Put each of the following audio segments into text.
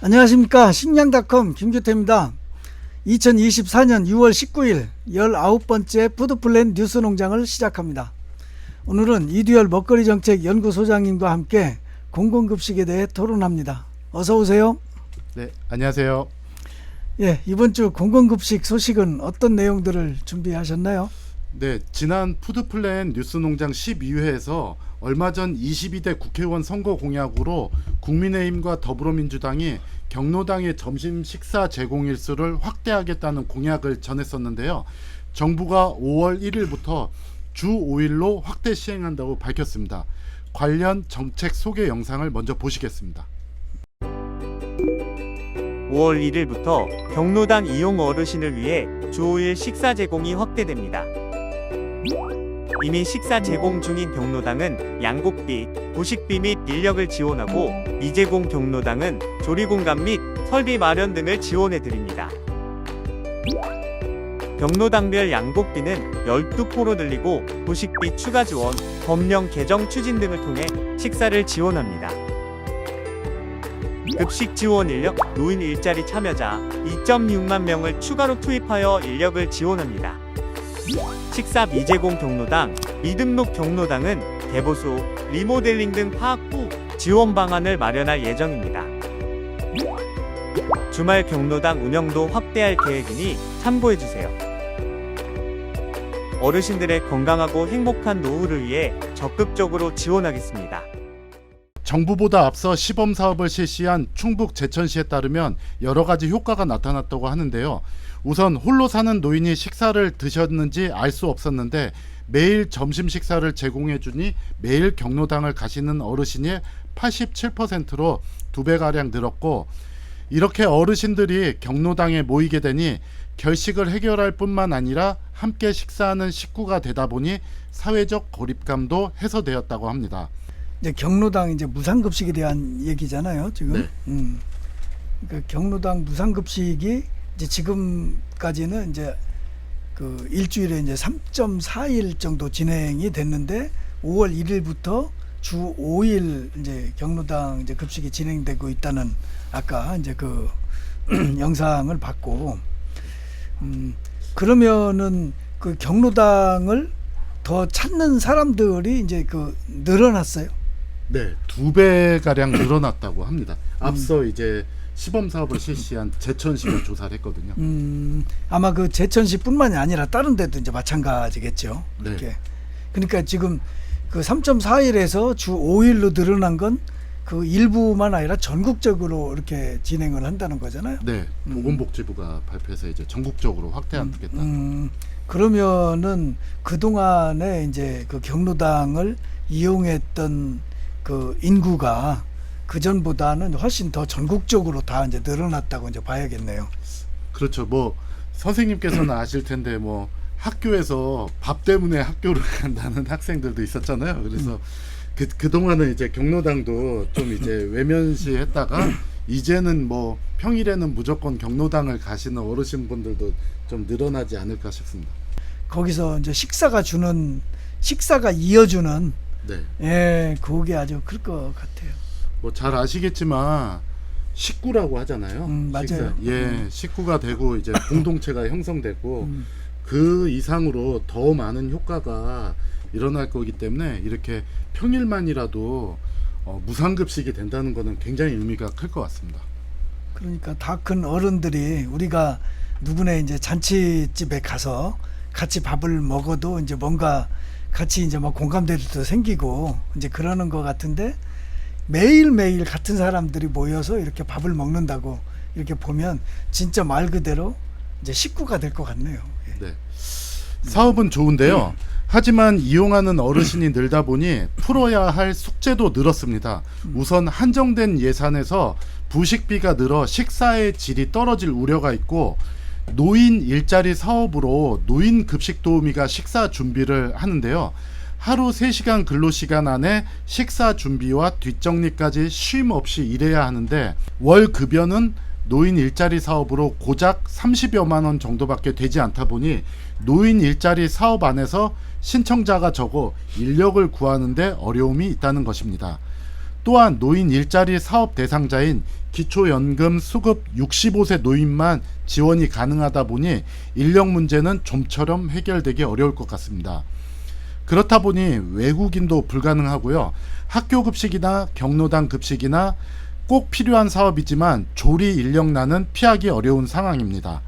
안녕하십니까. 식량닷컴 김규태입니다. 2024년 6월 19일 19번째 푸드플랜 뉴스농장을 시작합니다. 오늘은 이두열 먹거리정책연구소장님과 함께 공공급식에 대해 토론합니다. 어서 오세요. 네, 안녕하세요. 예, 이번 주 공공급식 소식은 어떤 내용들을 준비하셨나요? 네, 지난 푸드플랜 뉴스농장 12회에서 얼마 전 22대 국회의원 선거 공약으로 국민의힘과 더불어민주당이 경로당의 점심 식사 제공 일수를 확대하겠다는 공약을 전했었는데요. 정부가 5월 1일부터 주 5일로 확대 시행한다고 밝혔습니다. 관련 정책 소개 영상을 먼저 보시겠습니다. 5월 1일부터 경로당 이용 어르신을 위해 주 5일 식사 제공이 확대됩니다. 이미 식사 제공 중인 경로당은 양곡비, 부식비 및 인력을 지원하고 미제공 경로당은 조리공간 및 설비 마련 등을 지원해드립니다. 경로당별 양곡비는 12포로 늘리고 부식비 추가 지원, 법령 개정 추진 등을 통해 식사를 지원합니다. 급식 지원 인력, 노인 일자리 참여자 2.6만 명을 추가로 투입하여 인력을 지원합니다. 식사 미제공 경로당, 미등록 경로당은 개보수, 리모델링 등 파악 후 지원 방안을 마련할 예정입니다. 주말 경로당 운영도 확대할 계획이니 참고해주세요. 어르신들의 건강하고 행복한 노후를 위해 적극적으로 지원하겠습니다. 정부보다 앞서 시범 사업을 실시한 충북 제천시에 따르면 여러 가지 효과가 나타났다고 하는데요. 우선 홀로 사는 노인이 식사를 드셨는지 알 수 없었는데 매일 점심 식사를 제공해 주니 매일 경로당을 가시는 어르신이 87%로 2배가량 늘었고, 이렇게 어르신들이 경로당에 모이게 되니 결식을 해결할 뿐만 아니라 함께 식사하는 식구가 되다 보니 사회적 고립감도 해소되었다고 합니다. 이제 경로당 이제 무상급식에 대한 얘기잖아요, 지금. 네. 그러니까 경로당 무상급식이 이제 지금까지는 이제 그 일주일에 이제 3.4일 정도 진행이 됐는데 5월 1일부터 주 5일 이제 경로당 이제 급식이 진행되고 있다는 아까 이제 그 영상을 봤고, 그러면은 그 경로당을 더 찾는 사람들이 이제 그 늘어났어요. 네, 2배가량 늘어났다고 합니다. 앞서 이제 시범 사업을 실시한 제천시가 조사를 했거든요. 아마 그 제천시뿐만이 아니라 다른 데도 이제 마찬가지겠죠. 네. 이렇게. 그러니까 지금 그 3.4일에서 주 5일로 늘어난 건 그 일부만 아니라 전국적으로 이렇게 진행을 한다는 거잖아요. 네, 보건복지부가 발표해서 이제 전국적으로 확대하겠다. 그러면은 그 동안에 이제 그 경로당을 이용했던 그 인구가 그 전보다는 훨씬 더 전국적으로 다 이제 늘어났다고 이제 봐야겠네요. 그렇죠. 뭐 선생님께서는 아실 텐데 뭐 학교에서 밥 때문에 학교를 간다는 학생들도 있었잖아요. 그래서 그 동안은 이제 경로당도 좀 이제 외면시했다가 이제는 뭐 평일에는 무조건 경로당을 가시는 어르신분들도 좀 늘어나지 않을까 싶습니다. 거기서 이제 식사가 이어주는 네. 예, 그게 아주 클 것 같아요. 뭐 잘 아시겠지만 식구라고 하잖아요. 맞아요. 식구가 되고 이제 공동체가 형성되고 그 이상으로 더 많은 효과가 일어날 거기 때문에 이렇게 평일만이라도 무상급식이 된다는 것은 굉장히 의미가 클 것 같습니다. 그러니까 다 큰 어른들이 우리가 누구네 이제 잔치집에 가서 같이 밥을 먹어도 이제 뭔가 같이 이제 뭐 공감대도 생기고 이제 그러는 것 같은데, 매일매일 같은 사람들이 모여서 이렇게 밥을 먹는다고 이렇게 보면 진짜 말 그대로 이제 식구가 될 것 같네요. 예. 네. 사업은 좋은데요. 하지만 이용하는 어르신이 늘다 보니 풀어야 할 숙제도 늘었습니다. 우선 한정된 예산에서 부식비가 늘어 식사의 질이 떨어질 우려가 있고, 노인 일자리 사업으로 노인 급식 도우미가 식사 준비를 하는데요. 하루 3시간 근로시간 안에 식사 준비와 뒷정리까지 쉼 없이 일해야 하는데 월 급여는 노인 일자리 사업으로 고작 30여만 원 정도밖에 되지 않다 보니 노인 일자리 사업 안에서 신청자가 적어 인력을 구하는 데 어려움이 있다는 것입니다. 또한 노인 일자리 사업 대상자인 기초연금 수급 65세 노인만 지원이 가능하다 보니 인력 문제는 좀처럼 해결되기 어려울 것 같습니다. 그렇다 보니 외국인도 불가능하고요. 학교 급식이나 경로당 급식이나 꼭 필요한 사업이지만 조리 인력난은 피하기 어려운 상황입니다.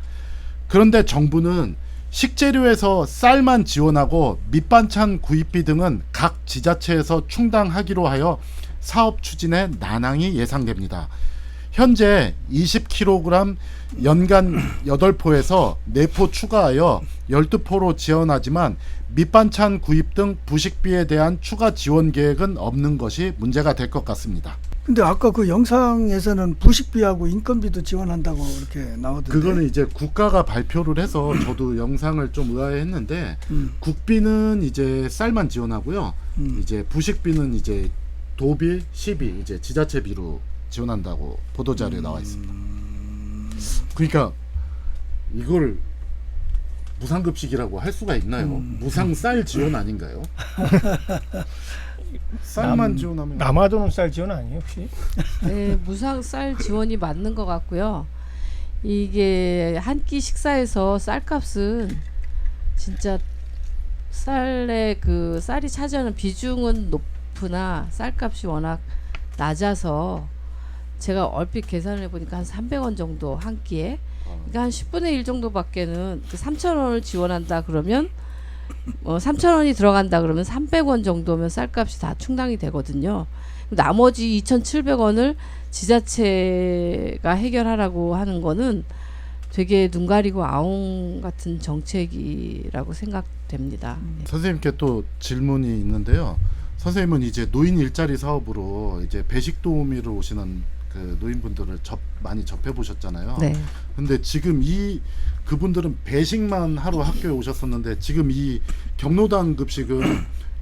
그런데 정부는 식재료에서 쌀만 지원하고 밑반찬 구입비 등은 각 지자체에서 충당하기로 하여 사업 추진에 난항이 예상됩니다. 현재 20kg 연간 8포에서 4포 추가하여 12포로 지원하지만 밑반찬 구입 등 부식비에 대한 추가 지원 계획은 없는 것이 문제가 될 것 같습니다. 근데 아까 그 영상에서는 부식비하고 인건비도 지원한다고 이렇게 나오던데. 그거는 이제 국가가 발표를 해서 저도 영상을 좀 의아해했는데 국비는 이제 쌀만 지원하고요. 이제 부식비는 이제 도비, 시비 이제 지자체비로 지원한다고 보도자료에 나와 있습니다. 그러니까 이걸 무상급식이라고 할 수가 있나요? 무상 쌀 지원 아닌가요? 쌀만 지원하면 남아도는 쌀 지원 아니에요 혹시? 네, 무상 쌀 지원이 맞는 것 같고요. 이게 한 끼 식사에서 쌀값은 진짜 쌀의 그 쌀이 차지하는 비중은 높으나 쌀값이 워낙 낮아서 제가 얼핏 계산을 해보니까 한 300원 정도 한 끼에, 그러니까 한 10분의 1 정도밖에는 그 3,000원을 지원한다 그러면 3,000원이 들어간다 그러면 300원 정도면 쌀값이 다 충당이 되거든요. 나머지 2,700원을 지자체가 해결하라고 하는 거는 되게 눈 가리고 아웅 같은 정책이라고 생각됩니다. 선생님께 또 질문이 있는데요. 선생님은 이제 노인 일자리 사업으로 이제 배식 도우미로 오시는 그 노인분들을 많이 접해 보셨잖아요. 네. 근데 지금 그분들은 배식만 하러 학교에 오셨었는데 지금 이 경로당 급식은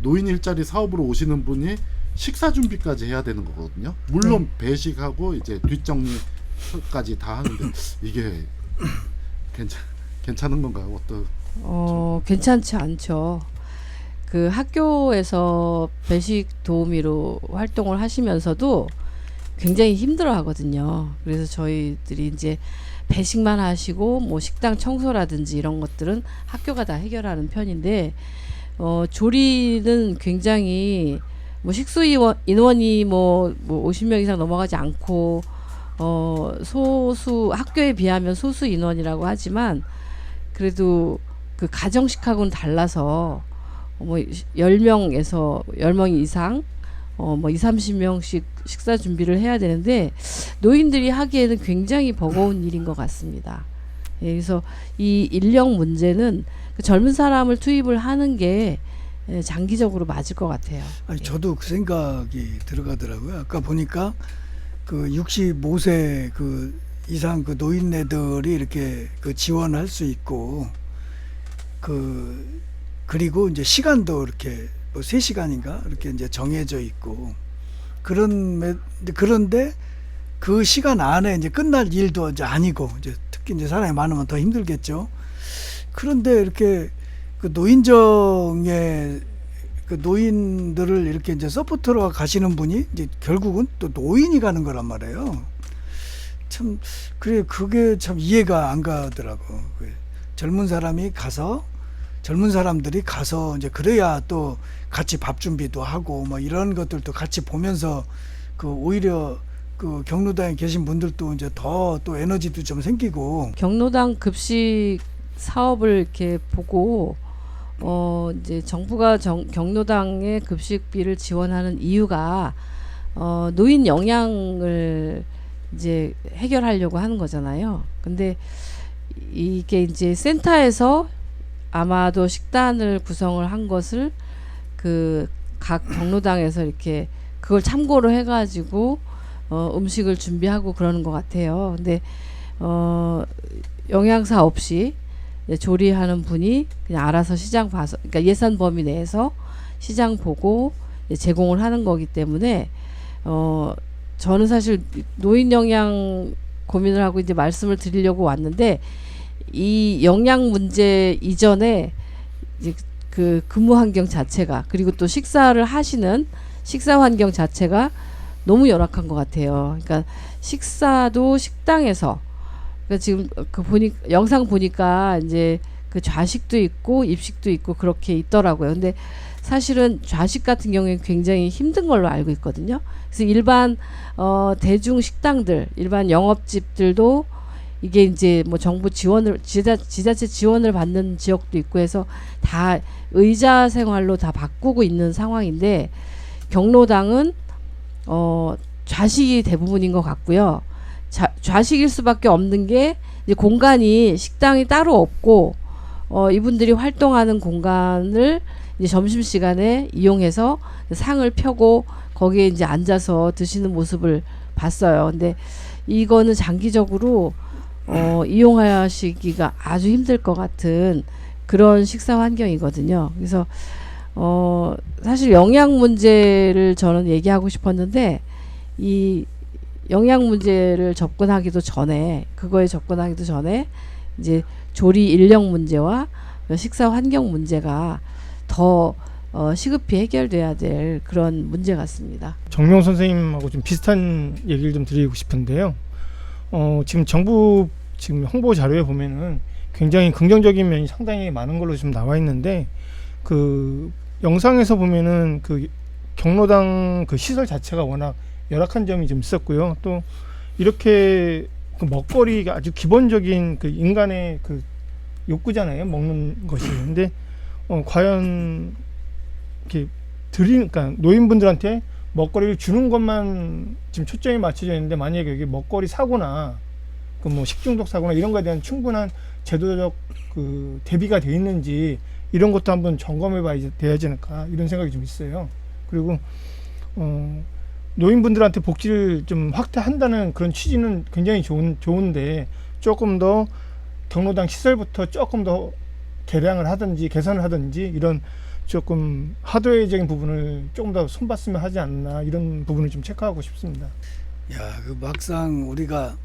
노인 일자리 사업으로 오시는 분이 식사 준비까지 해야 되는 거거든요. 물론 배식하고 이제 뒷정리까지 다 하는데 이게 괜찮은 건가요? 괜찮지 않죠. 그 학교에서 배식 도우미로 활동을 하시면서도 굉장히 힘들어 하거든요. 그래서 저희들이 이제 배식만 하시고 뭐 식당 청소라든지 이런 것들은 학교가 다 해결하는 편인데 조리는 굉장히 뭐 식수 인원이 뭐 50명 이상 넘어가지 않고 소수 학교에 비하면 소수 인원이라고 하지만 그래도 그 가정식하고는 달라서 뭐 10명에서 10명 이상 뭐 20-30명씩 식사 준비를 해야 되는데 노인들이 하기에는 굉장히 버거운 일인 것 같습니다. 예, 그래서 이 인력 문제는 그 젊은 사람을 투입을 하는 게 장기적으로 맞을 것 같아요. 아니, 저도 그 생각이 들어가더라고요. 아까 보니까 그 65세 그 이상 그 노인네들이 이렇게 그 지원할 수 있고 그리고 이제 시간도 이렇게 뭐 3시간인가 이렇게 이제 정해져 있고 그런데 그 시간 안에 이제 끝날 일도 이제 아니고 이제 특히 이제 사람이 많으면 더 힘들겠죠. 그런데 이렇게 그 노인정에 그 노인들을 이렇게 이제 서포트로 가시는 분이 이제 결국은 또 노인이 가는 거란 말이에요. 참 그게 참 이해가 안 가더라고. 젊은 사람들이 가서 이제 그래야 또 같이 밥 준비도 하고 뭐 이런 것들도 같이 보면서 그 오히려 그 경로당에 계신 분들도 이제 더 또 에너지도 좀 생기고. 경로당 급식 사업을 이렇게 보고 이제 정부가 경로당의 급식비를 지원하는 이유가 노인 영양을 이제 해결하려고 하는 거잖아요. 근데 이게 이제 센터에서 아마도 식단을 구성을 한 것을 그 각 경로당에서 이렇게 그걸 참고로 해가지고 음식을 준비하고 그러는 것 같아요. 근데 영양사 없이 조리하는 분이 그냥 알아서 시장 봐서, 그러니까 예산 범위 내에서 시장 보고 제공을 하는 거기 때문에 저는 사실 노인 영양 고민을 하고 이제 말씀을 드리려고 왔는데 이 영양 문제 이전에 이제 그 근무 환경 자체가 그리고 또 식사를 하시는 식사 환경 자체가 너무 열악한 것 같아요. 그러니까 식사도 식당에서, 그러니까 지금 그 영상 보니까 이제 그 좌식도 있고 입식도 있고 그렇게 있더라고요. 근데 사실은 좌식 같은 경우에 굉장히 힘든 걸로 알고 있거든요. 그래서 일반 대중 식당들, 일반 영업집들도 이게 이제 뭐 정부 지원을 지자체 지원을 받는 지역도 있고 해서 다 의자 생활로 다 바꾸고 있는 상황인데, 경로당은 좌식이 대부분인 것 같고요. 좌식일 수밖에 없는 게 이제 공간이 식당이 따로 없고 이분들이 활동하는 공간을 이제 점심시간에 이용해서 상을 펴고 거기에 이제 앉아서 드시는 모습을 봤어요. 근데 이거는 장기적으로 이용하시기가 아주 힘들 것 같은 그런 식사 환경이거든요. 그래서 사실 영양 문제를 저는 얘기하고 싶었는데, 이 영양 문제를 그거에 접근하기도 전에 이제 조리 인력 문제와 식사 환경 문제가 더 시급히 해결돼야 될 그런 문제 같습니다. 정명 선생님하고 좀 비슷한 얘기를 좀 드리고 싶은데요. 지금 정부 지금 홍보 자료에 보면은 굉장히 긍정적인 면이 상당히 많은 걸로 지금 나와 있는데, 그 영상에서 보면은 그 경로당 그 시설 자체가 워낙 열악한 점이 좀 있었고요. 또 이렇게 그 먹거리가 아주 기본적인 그 인간의 그 욕구잖아요, 먹는 것이. 근데 과연 이렇게 그러니까 노인분들한테 먹거리를 주는 것만 지금 초점이 맞춰져 있는데, 만약에 여기 먹거리 사고나 그 뭐 식중독 사고나 이런 거에 대한 충분한 제도적 그 대비가 되어 있는지, 이런 것도 한번 점검해 봐야 되지 않을까, 이런 생각이 좀 있어요. 그리고 노인분들한테 복지를 좀 확대한다는 그런 취지는 굉장히 좋은데, 조금 더 경로당 시설부터 조금 더 개량을 하든지 개선을 하든지, 이런 조금 하드웨어적인 부분을 조금 더 손봤으면 하지 않나, 이런 부분을 좀 체크하고 싶습니다. 그 막상 우리가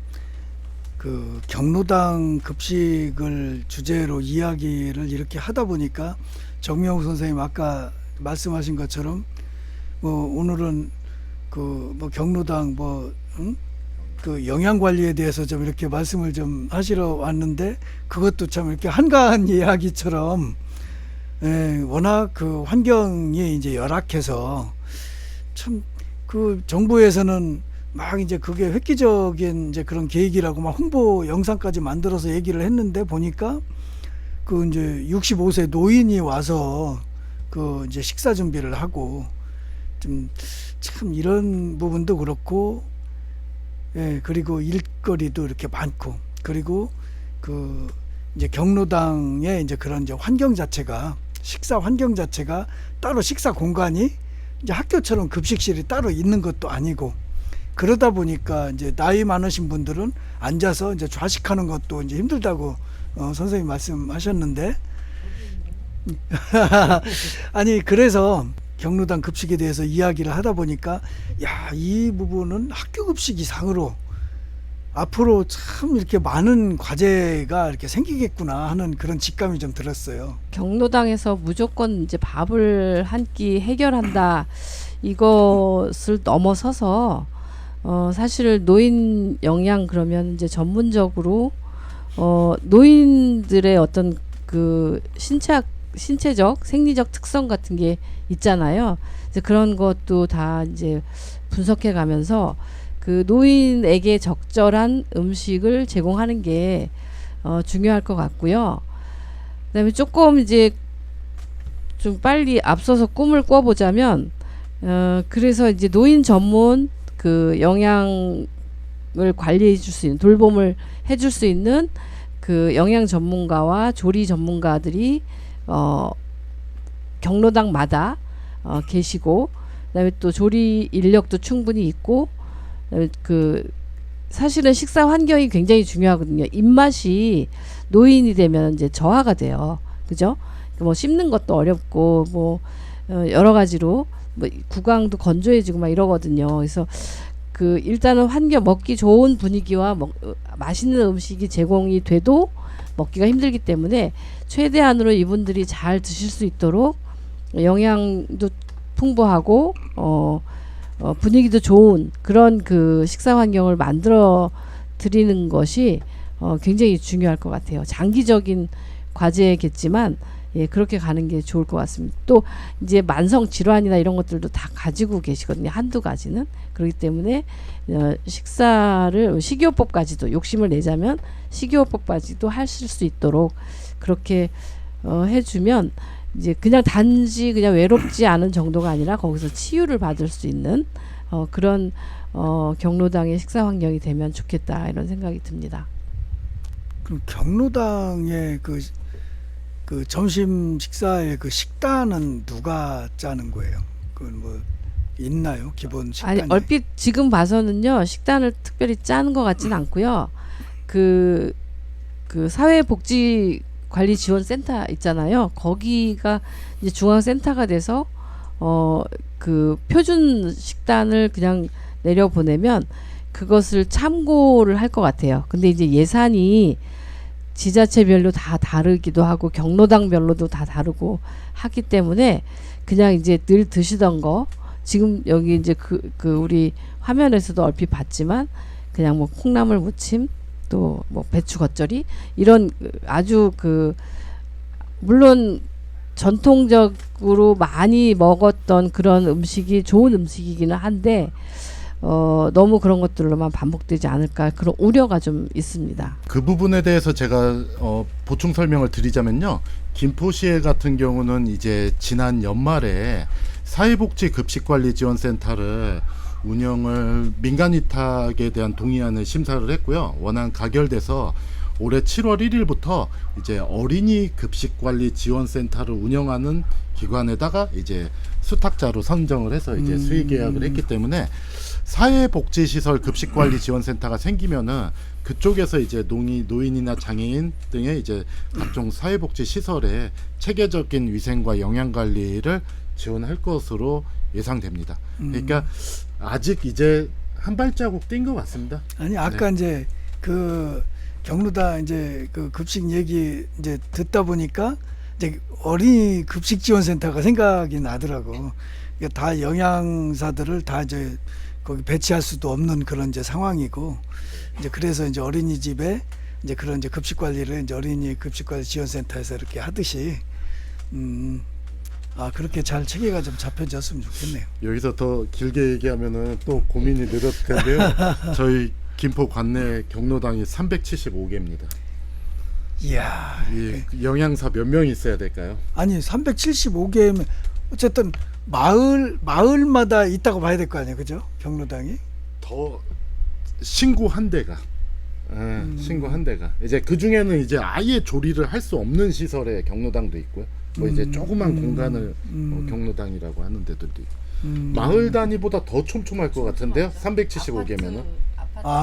그 경로당 급식을 주제로 이야기를 이렇게 하다 보니까, 정명우 선생님 아까 말씀하신 것처럼 오늘은 그 경로당 그 영양 관리에 대해서 좀 이렇게 말씀을 좀 하시러 왔는데, 그것도 참 이렇게 한가한 이야기처럼 워낙 그 환경이 이제 열악해서 참 그 정부에서는 막 이제 그게 획기적인 이제 그런 계획이라고 막 홍보 영상까지 만들어서 얘기를 했는데, 보니까 그 이제 65세 노인이 와서 그 이제 식사 준비를 하고, 좀 참 이런 부분도 그렇고, 그리고 일거리도 이렇게 많고, 그리고 그 이제 경로당의 이제 그런 이제 환경 자체가, 식사 환경 자체가 따로 식사 공간이 이제 학교처럼 급식실이 따로 있는 것도 아니고, 그러다 보니까 이제 나이 많으신 분들은 앉아서 이제 좌식하는 것도 이제 힘들다고 선생님 말씀하셨는데, 아니 그래서 경로당 급식에 대해서 이야기를 하다 보니까, 이 부분은 학교 급식 이상으로 앞으로 참 이렇게 많은 과제가 이렇게 생기겠구나 하는 그런 직감이 좀 들었어요. 경로당에서 무조건 이제 밥을 한 끼 해결한다, 이것을 넘어서서 사실 노인 영양 그러면 이제 전문적으로 노인들의 어떤 그 신체적 생리적 특성 같은 게 있잖아요. 이제 그런 것도 다 이제 분석해 가면서 그 노인에게 적절한 음식을 제공하는 게 중요할 것 같고요. 그다음에 조금 이제 좀 빨리 앞서서 꿈을 꿔보자면, 그래서 이제 노인 전문 그 영양을 관리해 줄 수 있는, 돌봄을 해줄 수 있는 그 영양 전문가와 조리 전문가들이 경로당마다 계시고, 그다음에 또 조리 인력도 충분히 있고, 그 사실은 식사 환경이 굉장히 중요하거든요. 입맛이 노인이 되면 이제 저하가 돼요. 그죠? 뭐 씹는 것도 어렵고 뭐 여러 가지로 뭐 구강도 건조해지고 막 이러거든요. 그래서 그 일단은 환경, 먹기 좋은 분위기와 맛있는 음식이 제공이 돼도 먹기가 힘들기 때문에 최대한으로 이분들이 잘 드실 수 있도록 영양도 풍부하고 분위기도 좋은 그런 그 식사 환경을 만들어 드리는 것이 굉장히 중요할 것 같아요. 장기적인 과제겠지만 예, 그렇게 가는 게 좋을 것 같습니다. 또 이제 만성 질환이나 이런 것들도 다 가지고 계시거든요. 한두 가지는. 그렇기 때문에 식사를 식이요법까지도 욕심을 내자면 식이요법까지도 하실 수 있도록 그렇게 해주면 이제 그냥 단지 그냥 외롭지 않은 정도가 아니라 거기서 치유를 받을 수 있는 그런 경로당의 식사 환경이 되면 좋겠다 이런 생각이 듭니다. 그럼 경로당의 그 점심 식사의 그 식단은 누가 짜는 거예요? 그건 뭐 있나요? 기본 식단이? 아니 얼핏 지금 봐서는요 식단을 특별히 짜는 것 같지는 않고요. 그 사회복지관리지원센터 있잖아요. 거기가 이제 중앙센터가 돼서 그 표준 식단을 그냥 내려 보내면 그것을 참고를 할 것 같아요. 근데 이제 예산이 지자체별로 다 다르기도 하고 경로당별로도 다 다르고 하기 때문에 그냥 이제 늘 드시던 거 지금 여기 이제 그 우리 화면에서도 얼핏 봤지만 그냥 뭐 콩나물 무침 또 뭐 배추 겉절이 이런 아주 물론 전통적으로 많이 먹었던 그런 음식이 좋은 음식이기는 한데 너무 그런 것들로만 반복되지 않을까 그런 우려가 좀 있습니다. 그 부분에 대해서 제가 보충 설명을 드리자면요. 김포시에 같은 경우는 이제 지난 연말에 사회복지급식관리지원센터를 운영을 민간 위탁에 대한 동의안을 심사를 했고요. 원안 가결돼서 올해 7월 1일부터 이제 어린이 급식관리지원센터를 운영하는 기관에다가 이제 수탁자로 선정을 해서 이제 수의 계약을 했기 때문에 사회복지시설 급식관리지원센터가 생기면은 그쪽에서 이제 노인이나 장애인 등의 이제 각종 사회복지 시설에 체계적인 위생과 영양 관리를 지원할 것으로 예상됩니다. 그러니까 아직 이제 한 발자국 뛴 것 같습니다. 아니 아까 이제 그 경로당 이제 그 급식 얘기 이제 듣다 보니까 이제 어린이 급식지원센터가 생각이 나더라고. 그러니까 다 영양사들을 다 이제 거기 배치할 수도 없는 그런 이제 상황이고 이제 그래서 이제 어린이집에 이제 그런 이제 급식 관리를 이제 어린이 급식관리 지원센터에서 이렇게 하듯이 그렇게 잘 체계가 좀 잡혀졌으면 좋겠네요. 여기서 더 길게 얘기하면은 또 고민이 늘었을 텐데요. 저희 김포 관내 경로당이 375개입니다. 이야. 이 영양사 몇 명 있어야 될까요? 아니 375개면 어쨌든 마을마다 있다고 봐야 될 거 아니에요, 그죠? 경로당이. 더 신고 한 대가 신고 한 대가 이제 그 중에는 이제 아예 조리를 할 수 없는 시설에 경로당도 있고요. 뭐 이제 조그만 공간을 경로당이라고 하는 데들도 있고 마을 단위보다 더 촘촘할 것 같은데요. 375개면은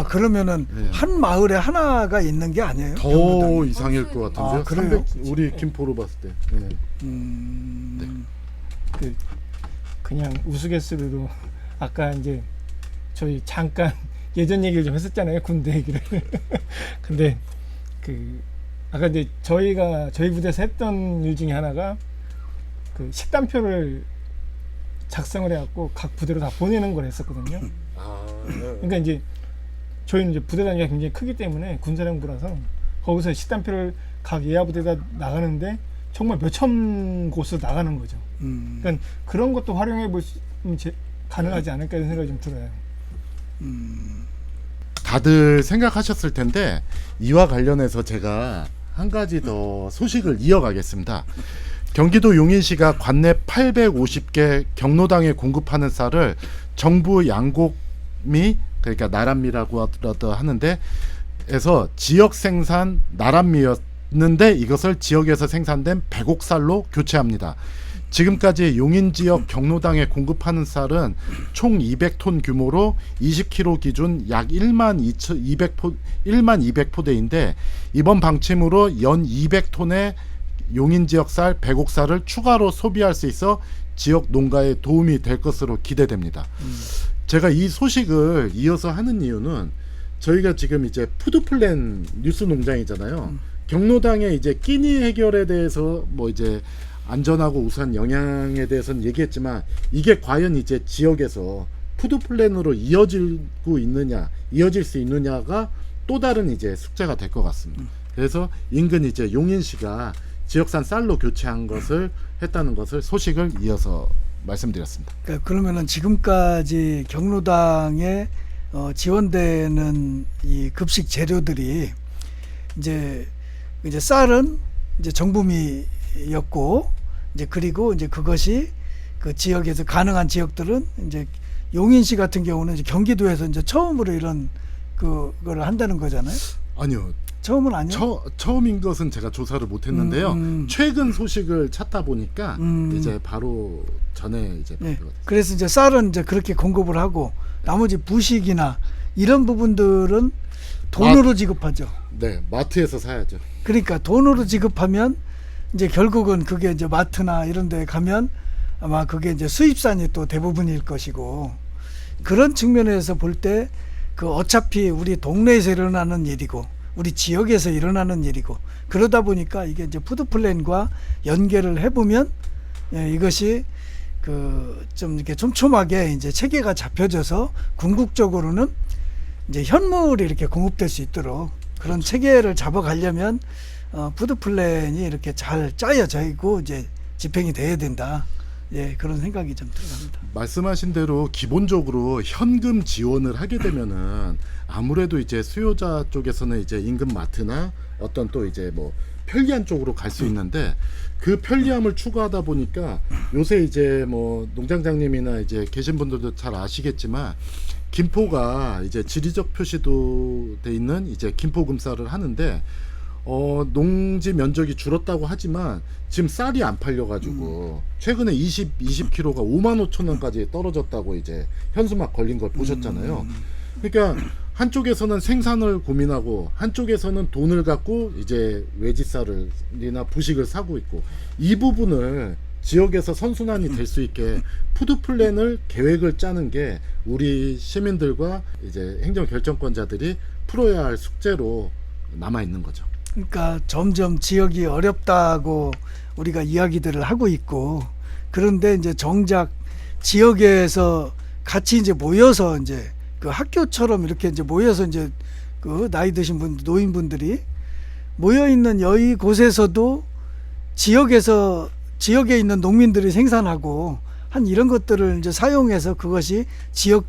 그러면은 네. 한 마을에 하나가 있는 게 아니에요? 더 경로당이? 이상일 것 같은데요. 그래요? 300, 우리 김포로 봤을 때. 네. 그냥 우스갯소리로 아까 이제 저희 잠깐 예전 얘기를 좀 했었잖아요. 군대 얘기를. 근데 아까 이제 저희 부대에서 했던 일 중에 하나가 그 식단표를 작성을 해갖고 각 부대로 다 보내는 걸 했었거든요. 그러니까 이제 저희는 이제 부대 단위가 굉장히 크기 때문에 군사령부라서 거기서 식단표를 각 예하 부대가 나가는데 정말 몇천 곳으로 나가는 거죠. 그러니까 그런 것도 활용해 볼 수 가능하지 않을까 이런 생각이 좀 들어요. 다들 생각하셨을 텐데 이와 관련해서 제가 한 가지 더 소식을 이어가겠습니다. 경기도 용인시가 관내 850개 경로당에 공급하는 쌀을 정부 양곡미 그러니까 나란미라고 하는데 에서 지역 생산 나란미였는데 이것을 지역에서 생산된 배곡쌀로 교체합니다. 지금까지 용인 지역 경로당에 공급하는 쌀은 총 200톤 규모로 20kg 기준 약 1만 200포대인데 이번 방침으로 연 200톤의 용인 지역 쌀, 배곡쌀을 추가로 소비할 수 있어 지역 농가에 도움이 될 것으로 기대됩니다. 제가 이 소식을 이어서 하는 이유는 저희가 지금 이제 푸드플랜 뉴스 농장이잖아요. 경로당의 이제 끼니 해결에 대해서 뭐 이제 안전하고 우수한 영양에 대해서는 얘기했지만 이게 과연 이제 지역에서 푸드 플랜으로 이어질 수 있느냐가 또 다른 이제 숙제가 될 것 같습니다. 그래서 인근 이제 용인시가 지역산 쌀로 교체한 것을 했다는 것을 소식을 이어서 말씀드렸습니다. 그러니까 그러면은 지금까지 경로당에 지원되는 이 급식 재료들이 이제 쌀은 이제 정부미였고, 이제 그리고 이제 그것이 그 지역에서 가능한 지역들은 이제 용인시 같은 경우는 이제 경기도에서 이제 처음으로 이런 그거를 한다는 거잖아요. 아니요. 처음은 아니요. 처음인 것은 제가 조사를 못했는데요. 최근 소식을 찾다 보니까 이제 바로 전에 이제 네. 발표가 됐어요. 그래서 이제 쌀은 이제 그렇게 공급을 하고 나머지 부식이나 이런 부분들은 돈으로 지급하죠. 네, 마트에서 사야죠. 그러니까 돈으로 지급하면 이제 결국은 그게 이제 마트나 이런 데 가면 아마 그게 이제 수입산이 또 대부분일 것이고, 그런 측면에서 볼 때 그 어차피 우리 동네에서 일어나는 일이고 우리 지역에서 일어나는 일이고, 그러다 보니까 이게 이제 푸드 플랜과 연계를 해보면 이것이 그 좀 이렇게 촘촘하게 이제 체계가 잡혀져서 궁극적으로는 이제 현물이 이렇게 공급될 수 있도록 그런 체계를 잡아가려면 푸드 플랜이 이렇게 잘 짜여져 있고 이제 집행이 돼야 된다. 예, 그런 생각이 좀 들어갑니다. 말씀하신 대로 기본적으로 현금 지원을 하게 되면은 아무래도 이제 수요자 쪽에서는 이제 인근 마트나 어떤 또 이제 뭐 편리한 쪽으로 갈 수 있는데, 그 편리함을 추구하다 보니까 요새 이제 뭐 농장장님이나 이제 계신 분들도 잘 아시겠지만 김포가 이제 지리적 표시도 돼 있는 이제 김포금쌀을 하는데 농지 면적이 줄었다고 하지만 지금 쌀이 안 팔려가지고 최근에 20kg가 55,000원까지 떨어졌다고 이제 현수막 걸린 걸 보셨잖아요. 그러니까 한쪽에서는 생산을 고민하고 한쪽에서는 돈을 갖고 이제 외지쌀이나 부식을 사고 있고, 이 부분을 지역에서 선순환이 될 수 있게 푸드 플랜을 계획을 짜는 게 우리 시민들과 이제 행정 결정권자들이 풀어야 할 숙제로 남아 있는 거죠. 그러니까 점점 지역이 어렵다고 우리가 이야기들을 하고 있고, 그런데 이제 정작 지역에서 같이 이제 모여서 이제 그 학교처럼 이렇게 이제 모여서 이제 그 나이 드신 분, 노인분들이 모여 있는 여기 곳에서도 지역에 있는 농민들이 생산하고 한 이런 것들을 이제 사용해서 그것이 지역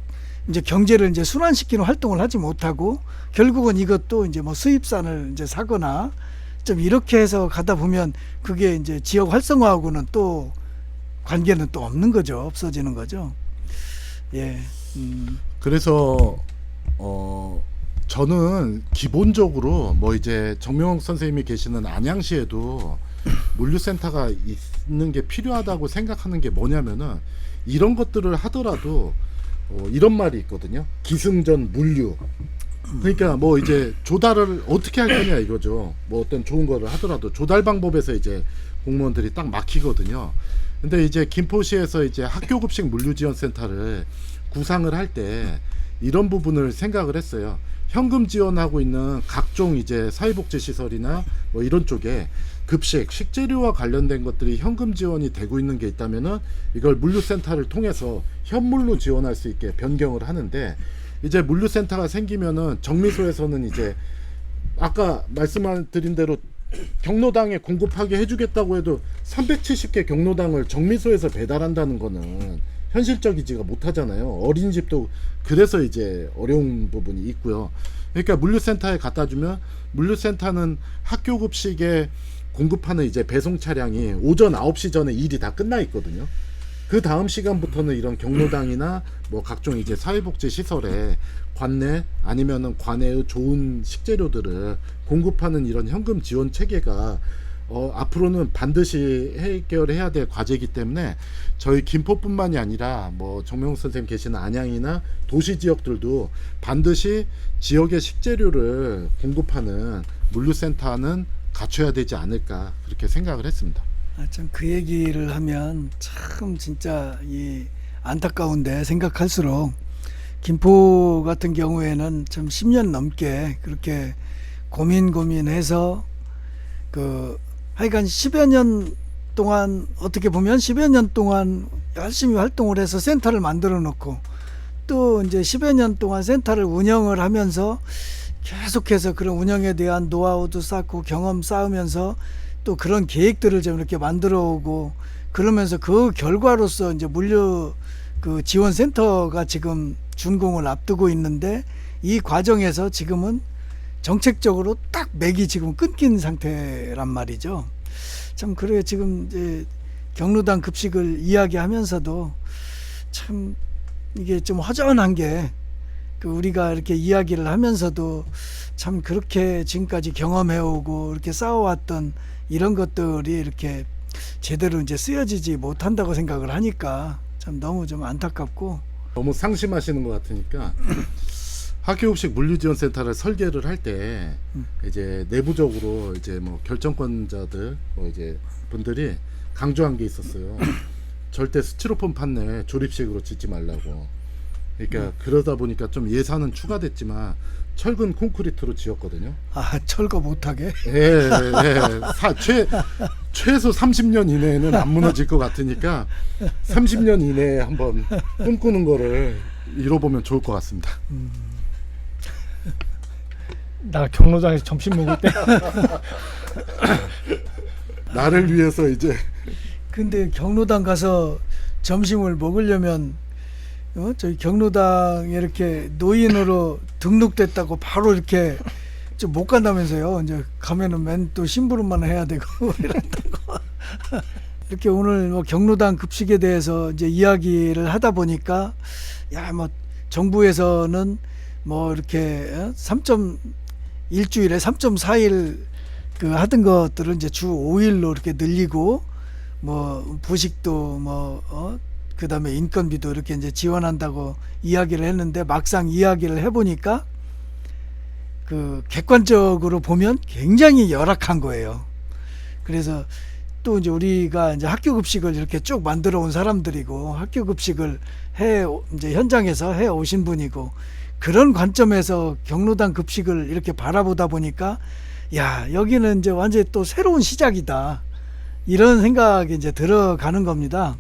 이제 경제를 이제 순환시키는 활동을 하지 못하고, 결국은 이것도 이제 뭐 수입산을 이제 사거나 좀 이렇게 해서 가다 보면 그게 이제 지역 활성화하고는 또 관계는 또 없는 거죠. 없어지는 거죠. 예. 그래서 저는 기본적으로 뭐 이제 정명욱 선생님이 계시는 안양시에도 물류센터가 있는 게 필요하다고 생각하는 게 뭐냐면은, 이런 것들을 하더라도 이런 말이 있거든요. 기승전 물류. 그러니까 뭐 이제 조달을 어떻게 할 거냐 이거죠. 뭐 어떤 좋은 거를 하더라도 조달 방법에서 이제 공무원들이 딱 막히거든요. 근데 이제 김포시에서 이제 학교급식 물류지원센터를 구상을 할 때 이런 부분을 생각을 했어요. 현금 지원하고 있는 각종 이제 사회복지시설이나 뭐 이런 쪽에 급식, 식재료와 관련된 것들이 현금 지원이 되고 있는 게 있다면은 이걸 물류센터를 통해서 현물로 지원할 수 있게 변경을 하는데, 이제 물류센터가 생기면은 정미소에서는 이제 아까 말씀드린 대로 경로당에 공급하게 해주겠다고 해도 370개 경로당을 정미소에서 배달한다는 거는 현실적이지가 못하잖아요. 어린이집도 그래서 이제 어려운 부분이 있고요. 그러니까 물류센터에 갖다 주면 물류센터는 학교 급식에 공급하는 이제 배송 차량이 오전 9시 전에 일이 다 끝나 있거든요. 그 다음 시간부터는 이런 경로당이나 뭐 각종 이제 사회복지 시설에 관내 아니면은 관내의 좋은 식재료들을 공급하는 이런 현금 지원 체계가 앞으로는 반드시 해결해야 될 과제이기 때문에 저희 김포뿐만이 아니라 뭐 정명욱 선생님 계시는 안양이나 도시 지역들도 반드시 지역의 식재료를 공급하는 물류센터는 갖춰야 되지 않을까 그렇게 생각을 했습니다. 참 그 얘기를 하면 참 진짜 이 안타까운데, 생각할수록 김포 같은 경우에는 참 10년 넘게 그렇게 고민해서 그 하여간 10여 년 동안, 어떻게 보면 10여 년 동안 열심히 활동을 해서 센터를 만들어 놓고 또 이제 10여 년 동안 센터를 운영을 하면서 계속해서 그런 운영에 대한 노하우도 쌓고 경험 쌓으면서 또 그런 계획들을 좀 이렇게 만들어 오고 그러면서 그 결과로서 이제 물류 그 지원 센터가 지금 준공을 앞두고 있는데 이 과정에서 지금은 정책적으로 딱 맥이 지금 끊긴 상태란 말이죠. 참 그래 지금 이제 경로당 급식을 이야기하면서도 참 이게 좀 허전한 게 그 우리가 이렇게 이야기를 하면서도 참 그렇게 지금까지 경험해오고 이렇게 쌓아왔던 이런 것들이 이렇게 제대로 이제 쓰여지지 못한다고 생각을 하니까 참 너무 좀 안타깝고 너무 상심하시는 것 같으니까 학교급식 물류지원센터를 설계를 할 때 이제 내부적으로 이제 뭐 결정권자들 뭐 이제 분들이 강조한 게 있었어요. 절대 스티로폼 판넬 조립식으로 짓지 말라고. 그러니까 그러다 보니까 좀 예산은 추가됐지만 철근 콘크리트로 지었거든요. 아 철거 못하게. 예, 최소 30년 이내에는 안 무너질 것 같으니까 30년 이내에 한번 꿈꾸는 거를 이뤄보면 좋을 것 같습니다. 나 경로당에서 점심 먹을 때 나를 위해서 이제 근데 경로당 가서 점심을 먹으려면 저희 경로당에 이렇게 노인으로 등록됐다고 바로 이렇게 좀 못 간다면서요. 이제 가면은 맨 또 심부름만 해야 되고 이런다고. 이렇게 오늘 뭐 경로당 급식에 대해서 이제 이야기를 하다 보니까 야 뭐 정부에서는 뭐 이렇게 일주일에 3.4일 그 하던 것들을 이제 주 5일로 이렇게 늘리고 뭐 부식도 그다음에 인건비도 이렇게 이제 지원한다고 이야기를 했는데 막상 이야기를 해보니까 그 객관적으로 보면 굉장히 열악한 거예요. 그래서 또 이제 우리가 이제 학교 급식을 이렇게 쭉 만들어 온 사람들이고 학교 급식을 이제 현장에서 해 오신 분이고 그런 관점에서 경로당 급식을 이렇게 바라보다 보니까 야 여기는 이제 완전히 또 새로운 시작이다 이런 생각이 이제 들어가는 겁니다.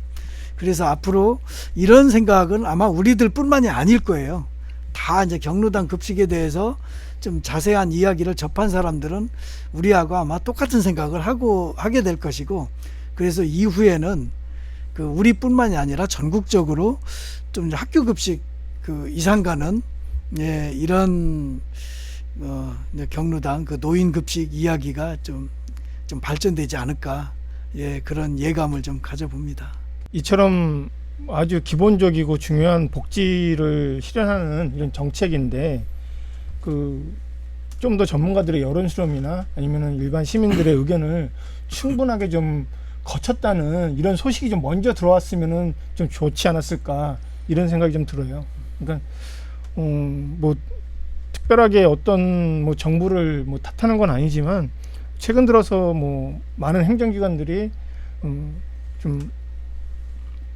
그래서 앞으로 이런 생각은 아마 우리들뿐만이 아닐 거예요. 다 이제 경로당 급식에 대해서 좀 자세한 이야기를 접한 사람들은 우리하고 아마 똑같은 생각을 하게 될 것이고, 그래서 이후에는 그 우리뿐만이 아니라 전국적으로 좀 학교 급식 그 이상 가는 이런 경로당 그 노인 급식 이야기가 좀 발전되지 않을까 그런 예감을 좀 가져봅니다. 이처럼 아주 기본적이고 중요한 복지를 실현하는 이런 정책인데 좀 더 전문가들의 여론 수렴이나 아니면 일반 시민들의 의견을 충분하게 좀 거쳤다는 이런 소식이 좀 먼저 들어왔으면은 좀 좋지 않았을까 이런 생각이 좀 들어요. 그러니까 뭐 특별하게 어떤 뭐 정부를 뭐 탓하는 건 아니지만 최근 들어서 뭐 많은 행정기관들이 좀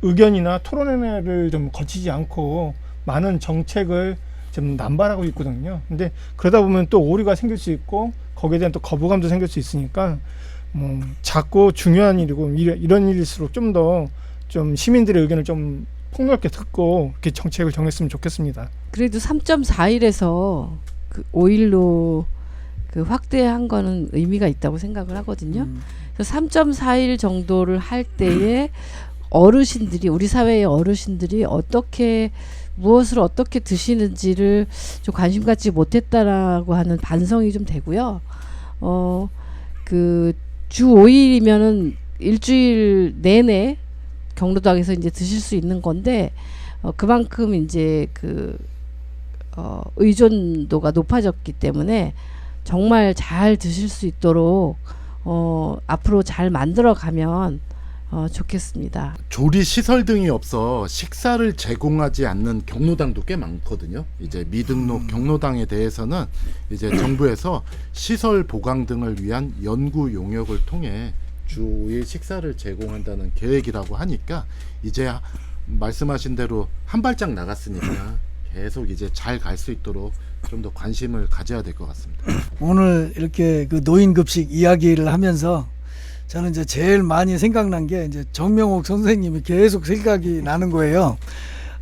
의견이나 토론회를 좀 거치지 않고 많은 정책을 좀 남발하고 있거든요. 근데 그러다 보면 또 오류가 생길 수 있고 거기에 대한 또 거부감도 생길 수 있으니까 뭐 작고 중요한 일이고 이런 일일수록 좀 더 좀 시민들의 의견을 좀 폭넓게 듣고 이렇게 정책을 정했으면 좋겠습니다. 그래도 3.4일에서 그 5일로 그 확대한 거는 의미가 있다고 생각을 하거든요. 그래서 3.4일 정도를 할 때에 어르신들이 우리 사회의 어르신들이 무엇을 어떻게 드시는지를 좀 관심 갖지 못했다라고 하는 반성이 좀 되고요. 그 주 5일이면은 일주일 내내 경로당에서 이제 드실 수 있는 건데 그만큼 이제 의존도가 높아졌기 때문에 정말 잘 드실 수 있도록 앞으로 잘 만들어 가면 좋겠습니다. 조리 시설 등이 없어 식사를 제공하지 않는 경로당도 꽤 많거든요. 이제 미등록 경로당에 대해서는 이제 정부에서 시설 보강 등을 위한 연구 용역을 통해 주 5일 식사를 제공한다는 계획이라고 하니까 이제 말씀하신 대로 한 발짝 나갔으니까 계속 이제 잘 갈 수 있도록 좀 더 관심을 가져야 될 것 같습니다. 오늘 이렇게 그 노인 급식 이야기를 하면서 저는 이제 제일 많이 생각난 게 이제 정명옥 선생님이 계속 생각이 나는 거예요.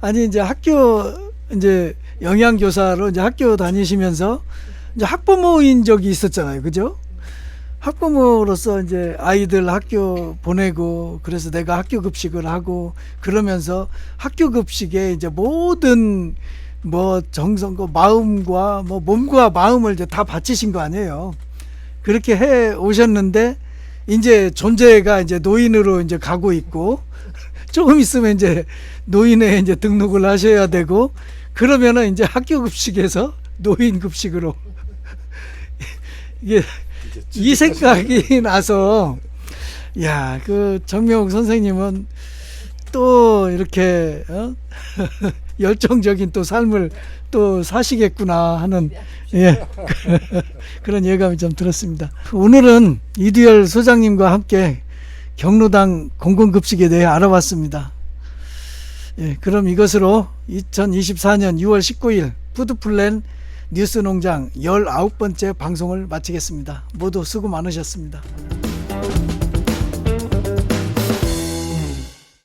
아니 이제 학교 이제 영양교사로 이제 학교 다니시면서 이제 학부모인 적이 있었잖아요. 그죠? 학부모로서 이제 아이들 학교 보내고 그래서 내가 학교 급식을 하고 그러면서 학교 급식에 이제 모든 뭐 정성과 마음과 뭐 몸과 마음을 이제 다 바치신 거 아니에요. 그렇게 해 오셨는데 이제 존재가 이제 노인으로 이제 가고 있고 조금 있으면 이제 노인에 이제 등록을 하셔야 되고 그러면은 이제 학교 급식에서 노인 급식으로 이게 이 생각이 나서 야, 그 정명욱 선생님은 또 이렇게 열정적인 또 삶을 또 사시겠구나 하는 예, 그런 예감이 좀 들었습니다. 오늘은 이두열 소장님과 함께 경로당 공공급식에 대해 알아봤습니다. 예, 그럼 이것으로 2024년 6월 19일 푸드플랜 뉴스농장 19번째 방송을 마치겠습니다. 모두 수고 많으셨습니다.